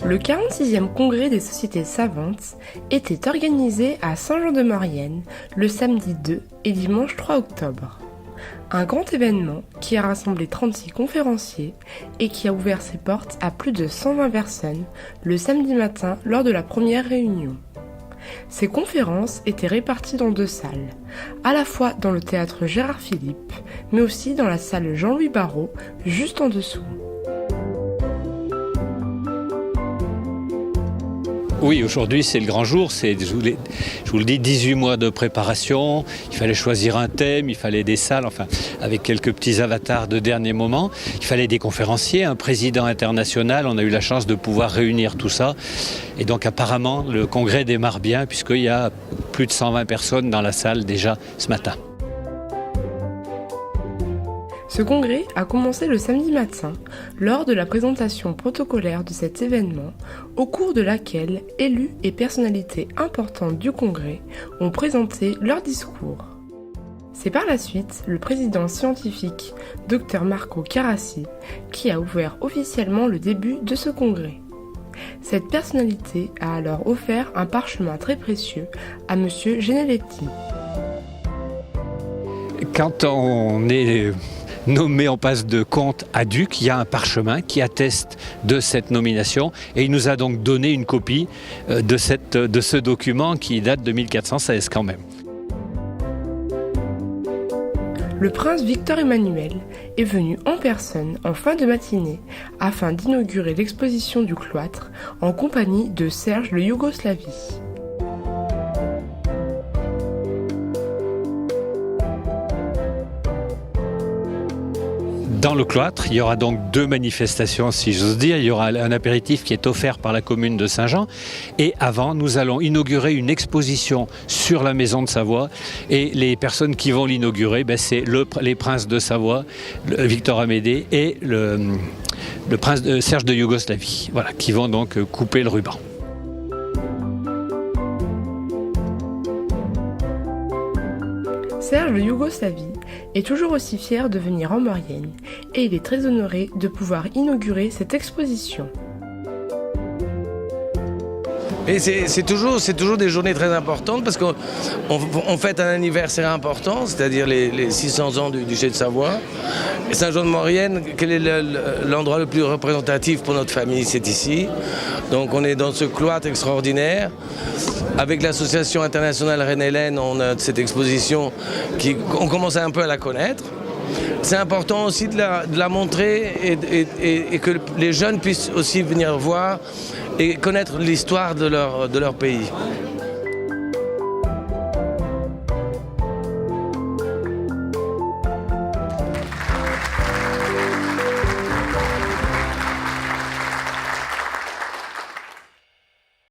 Le 46e congrès des sociétés savantes était organisé à Saint-Jean-de-Maurienne le samedi 2 et dimanche 3 octobre. Un grand événement qui a rassemblé 36 conférenciers et qui a ouvert ses portes à plus de 120 personnes le samedi matin lors de la première réunion. Ces conférences étaient réparties dans 2 salles, à la fois dans le théâtre Gérard Philipe, mais aussi dans la salle Jean-Louis Barrault, juste en dessous. Oui, aujourd'hui c'est le grand jour, je vous le dis, 18 mois de préparation, il fallait choisir un thème, il fallait des salles, enfin avec quelques petits avatars de dernier moment, il fallait des conférenciers, un président international, on a eu la chance de pouvoir réunir tout ça. Et donc apparemment le congrès démarre bien puisqu'il y a plus de 120 personnes dans la salle déjà ce matin. Ce congrès a commencé le samedi matin, lors de la présentation protocolaire de cet événement, au cours de laquelle élus et personnalités importantes du congrès ont présenté leur discours. C'est par la suite le président scientifique, Dr Marco Carassi, qui a ouvert officiellement le début de ce congrès. Cette personnalité a alors offert un parchemin très précieux à M. Geneletti. Quand on est nommé en passe de comte à duc, il y a un parchemin qui atteste de cette nomination et il nous a donc donné une copie de ce document qui date de 1416 quand même. Le prince Victor Emmanuel est venu en personne en fin de matinée afin d'inaugurer l'exposition du cloître en compagnie de Serge le Yougoslavie. Dans le cloître, il y aura donc 2 manifestations, si j'ose dire. Il y aura un apéritif qui est offert par la commune de Saint-Jean. Et avant, nous allons inaugurer une exposition sur la maison de Savoie. Et les personnes qui vont l'inaugurer, c'est les princes de Savoie, Victor Amédée et le prince Serge de Yougoslavie, voilà, qui vont donc couper le ruban. Serge de Yougoslavie est toujours aussi fier de venir en Maurienne et il est très honoré de pouvoir inaugurer cette exposition. Et c'est toujours des journées très importantes parce qu'on fête un anniversaire important, c'est-à-dire les 600 ans du duché de Savoie. Et Saint-Jean-de-Maurienne, quel est l'endroit le plus représentatif pour notre famille? C'est ici. Donc on est dans ce cloître extraordinaire. Avec l'association internationale Reine-Hélène, on a cette exposition on commence un peu à la connaître. C'est important aussi de la montrer et que les jeunes puissent aussi venir voir et connaître l'histoire de leur pays.